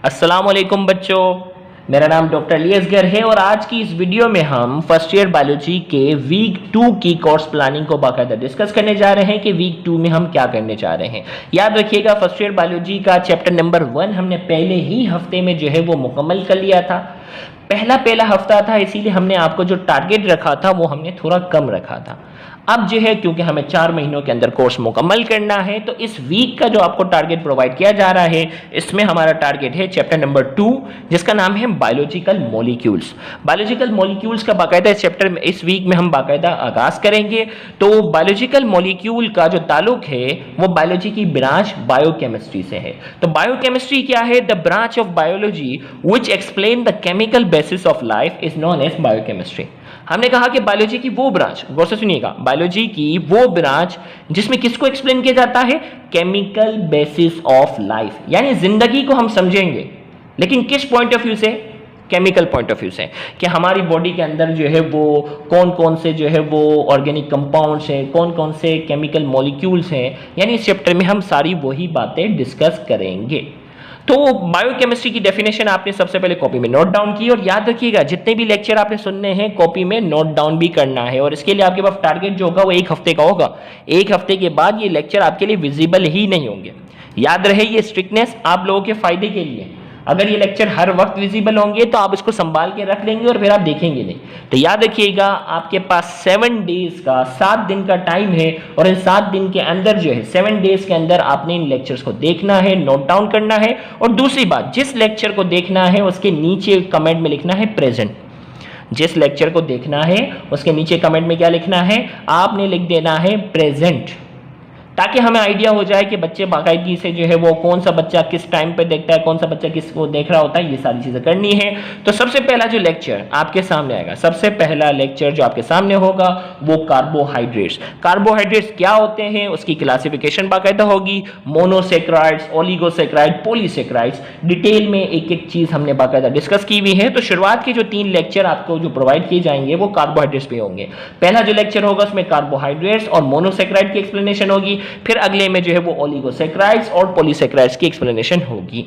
अस्सलाम वालेकुम बच्चों, मेरा नाम डॉक्टर अली है और आज की इस वीडियो में हम फर्स्ट ईयर बायोलॉजी के वीक 2 की कोर्स प्लानिंग को बाकायदा डिस्कस करने जा रहे हैं कि वीक 2 में हम क्या करने जा रहे हैं। याद रखिएगा, फर्स्ट ईयर बायोलॉजी का चैप्टर नंबर 1 हमने पहले ही हफ्ते में जो है वो मुकम्मल कर लिया था। पहला हफ्ता था, इसीलिए हमने आपको जो टारगेट रखा था वो हमने थोड़ा कम रखा था। अब जो है क्योंकि हमें 4 महीनों के अंदर कोर्स मुकम्मल करना है, तो इस वीक का जो आपको टारगेट प्रोवाइड किया जा रहा है, इसमें हमारा टारगेट है चैप्टर नंबर 2 जिसका नाम है बायोलॉजिकल मॉलिक्यूल्स। बायोलॉजिकल मॉलिक्यूल्स का बाकायदा इस चैप्टर में इस वीक में हम बाकायदा आगाज करेंगे। तो बायोलॉजिकल मॉलिक्यूल का जो ताल्लुक है वो बायोलॉजी की ब्रांच बायोकेमिस्ट्री से है। तो बायोकेमिस्ट्री क्या है? The branch of biology which explain the chemical basis of life is known as biochemistry. हमने कहा कि बायोलॉजी की वो ब्रांच, गौर से सुनिएगा, बायोलॉजी की वो ब्रांच जिसमें किसको एक्सप्लेन किया जाता है? केमिकल बेसिस ऑफ लाइफ, यानी जिंदगी को हम समझेंगे, लेकिन किस पॉइंट ऑफ व्यू से? केमिकल पॉइंट ऑफ व्यू से, कि हमारी बॉडी के अंदर जो है वो कौन कौन से जो है वो ऑर्गेनिक कंपाउंड्स हैं, कौन कौन से केमिकल मॉलिक्यूल्स हैं, यानी इस चैप्टर में हम सारी वही बातें डिस्कस करेंगे। तो बायोकेमिस्ट्री की डेफिनेशन आपने सबसे पहले कॉपी में नोट डाउन की, और याद रखिएगा जितने भी लेक्चर आपने सुनने हैं कॉपी में नोट डाउन भी करना है, और इसके लिए आपके पास टारगेट जो होगा वो 1 हफ्ते का होगा। 1 हफ्ते के बाद ये लेक्चर आपके लिए विजिबल ही नहीं होंगे। याद रहे, ये स्ट्रिक्टनेस आप लोगों के फायदे के लिए। अगर ये लेक्चर हर वक्त विजिबल होंगे तो आप इसको संभाल के रख लेंगे और फिर आप देखेंगे नहीं। तो याद रखिएगा, आपके पास 7 डेज का 7 दिन का टाइम है, और इन 7 दिन के अंदर जो है 7 डेज के अंदर आपने इन लेक्चर्स को देखना है, नोट डाउन करना है। और दूसरी बात, जिस लेक्चर को देखना है उसके नीचे कमेंट में लिखना है प्रेजेंट। जिस लेक्चर को देखना है उसके नीचे कमेंट में क्या लिखना है? आपने लिख देना है प्रेजेंट, ताकि हमें आइडिया हो जाए कि बच्चे बाकायदगी से जो है वो कौन सा बच्चा किस टाइम पे देखता है, कौन सा बच्चा किसको देख रहा होता है, ये सारी चीजें करनी है। तो सबसे पहला जो लेक्चर आपके सामने आएगा, सबसे पहला लेक्चर जो आपके सामने होगा वो कार्बोहाइड्रेट्स। कार्बोहाइड्रेट्स क्या होते हैं उसकी क्लासिफिकेशन बाकायदा होगी, मोनोसेक्राइड्स, ओलिगोसेक्राइड, पॉलीसेक्राइड्स, डिटेल में एक एक चीज हमने बाकायदा डिस्कस की हुई है। तो शुरुआत के जो 3 लेक्चर आपको जो प्रोवाइड किए जाएंगे वो कार्बोहाइड्रेट्स पे होंगे। पहला जो लेक्चर होगा उसमें कार्बोहाइड्रेट्स और मोनोसेक्राइड की एक्सप्लेनेशन होगी, फिर अगले में जो है वो ओलिगोसेक्राइड्स और पॉलीसेक्राइड्स की एक्सप्लेनेशन होगी।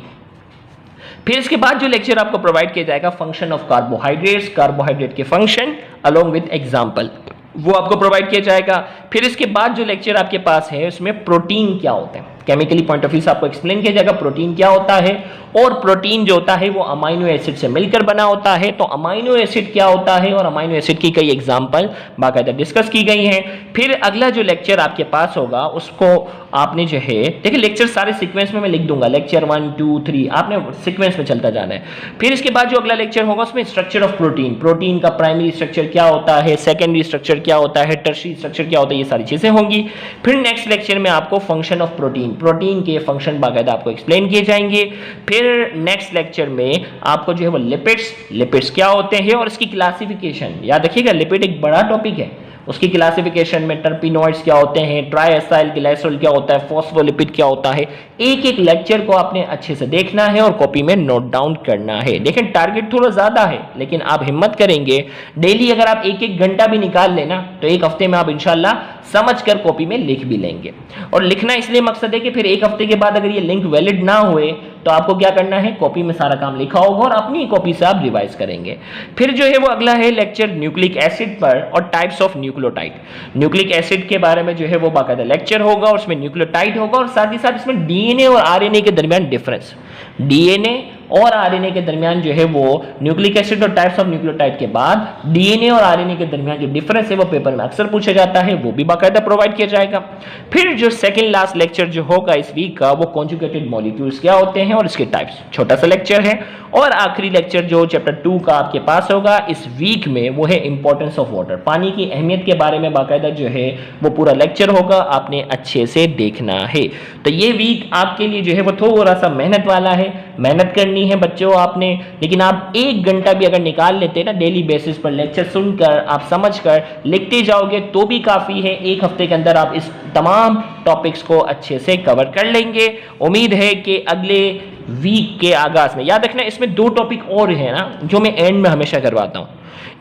फिर इसके बाद जो लेक्चर आपको प्रोवाइड किया जाएगा फंक्शन ऑफ कार्बोहाइड्रेट्स, कार्बोहाइड्रेट के फंक्शन अलोंग विद एग्जांपल, वो आपको प्रोवाइड किया जाएगा। फिर इसके बाद जो लेक्चर आपके पास है उसमें प्रोटीन क्या होते हैं, केमिकली पॉइंट ऑफ व्यू से आपको एक्सप्लेन किया जाएगा प्रोटीन क्या होता है, और प्रोटीन जो होता है वो अमाइनो एसिड से मिलकर बना होता है। तो अमाइनो एसिड क्या होता है और अमाइनो एसिड की कई एग्जांपल बाकायदा डिस्कस की गई हैं। फिर अगला जो लेक्चर आपके पास होगा उसको आपने जो है, देखिए लेक्चर सारे सीक्वेंस में मैं लिख दूंगा, लेक्चर 1 2 3 आपने सीक्वेंस में चलता जाना है। फिर इसके बाद जो अगला लेक्चर होगा उसमें स्ट्रक्चर ऑफ प्रोटीन, प्रोटीन का प्राइमरी स्ट्रक्चर क्या होता है, सेकेंडरी स्ट्रक्चर क्या होता है, टर्शियरी स्ट्रक्चर क्या होता है, ये सारी चीजें होंगी। फिर नेक्स्ट लेक्चर में आपको फंक्शन ऑफ प्रोटीन, प्रोटीन के फंक्शन बाकायदा आपको एक्सप्लेन किए जाएंगे। फिर नेक्स्ट लेक्चर में आपको जो है वो लिपिड्स, लिपिड्स क्या होते हैं और इसकी क्लासिफिकेशन, याद रखिएगा लिपिड एक बड़ा टॉपिक है, उसकी क्लासिफिकेशन में टर्पिनॉइड्स क्या होते हैं, ट्राइएसाइल ग्लाइसोल क्या होता है, फॉस्फोलिपिड क्या होता है, एक एक लेक्चर को आपने अच्छे से देखना है और कॉपी में नोट डाउन करना है। लेकिन टारगेट थोड़ा ज्यादा है, लेकिन आप हिम्मत करेंगे, डेली अगर आप 1-1 घंटा भी निकाल लेना तो 1 हफ्ते में आप इंशाल्लाह समझकर कॉपी में लिख भी लेंगे। और लिखना इसलिए मकसद है कि फिर 1 हफ्ते के बाद अगर ये लिंक वैलिड ना हुए तो आपको क्या करना है, कॉपी में सारा काम लिखा होगा और अपनी कॉपी से आप रिवाइज करेंगे। फिर जो है वो अगला है लेक्चर न्यूक्लिक एसिड पर और types of nucleotide. Nucleic acid के बारे में जो है वो बाकायदा लेक्चर होगा, उसमें न्यूक्लियोटाइड होगा और साथ ही साथ इसमें डीएनए और आरएनए के दरमियान डिफरेंस, डीएनए और आरएनए के दरमियान जो है वो न्यूक्लिक एसिड और टाइप्स ऑफ न्यूक्लियोटाइड के बाद डीएनए और आरएनए के दरमियान जो डिफरेंस है वो पेपर में अक्सर पूछा जाता है, वो भी बाकायदा प्रोवाइड किया जाएगा। फिर जो सेकंड लास्ट लेक्चर जो होगा इस वीक का वो कॉन्जुगेटेड मॉलिक्यूल्स क्या होते हैं और इसके टाइप्स, छोटा सा लेक्चर है। और आखिरी लेक्चर जो चैप्टर 2 का आपके पास होगा इस वीक में वो है इंपॉर्टेंस ऑफ वाटर, पानी की अहमियत के बारे में बाकायदा जो है वो पूरा लेक्चर होगा, आपने अच्छे से देखना है। तो ये वीक आपके लिए जो है वो थोड़ा सा मेहनत वाला है, मेहनत करनी है बच्चों आपने, लेकिन आप 1 घंटा भी अगर निकाल लेते ना डेली बेसिस पर लेक्चर सुनकर, आप समझकर लिखते जाओगे तो भी काफी है। 1 हफ्ते के अंदर आप इस तमाम टॉपिक्स को अच्छे से कवर कर लेंगे। उम्मीद है कि अगले वीक के आगाज में। याद रखना इसमें 2 टॉपिक और है ना जो मैं एंड में हमेशा करवाता हूँ,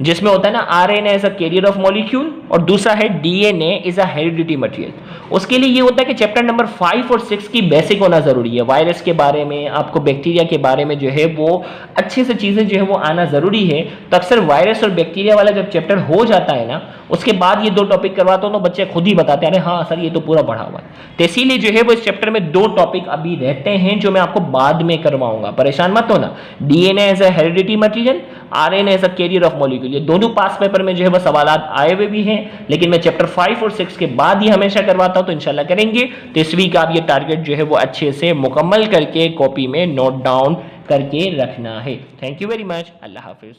जिसमें होता है ना RNA as a carrier of molecule और दूसरा है DNA is a heredity material. उसके लिए ये होता है कि चैप्टर नंबर 5 और 6 की बेसिक होना जरूरी है। वायरस के बारे में, आपको बैक्टीरिया के बारे में जो है वो अच्छे से चीजें जो है वो आना जरूरी है। तो अक्सर वायरस और बैक्टीरिया वाला जब चैप्टर हो जाता है ना, उसके बाद ये 2 टॉपिक करवाता हूँ तो बच्चे खुद ही बताते हैं अरे हाँ सर ये तो पूरा पढ़ा हुआ है। तो इसीलिए जो है वो इस चैप्टर में 2 टॉपिक अभी रहते हैं जो मैं आपको बाद में करवाऊंगा, परेशान मत होना। DNA as a heredity material, RNA as a carrier of molecule, ये दोनों पास पेपर में जो है वो सवालात आए हुए भी हैं, लेकिन मैं चैप्टर 5 और 6 के बाद ही हमेशा करवाता हूं, तो इंशाल्लाह करेंगे। तो इस वीक आप ये टारगेट जो है वो अच्छे से मुकम्मल करके कॉपी में नोट डाउन करके रखना है। Thank you very much, Allah Hafiz.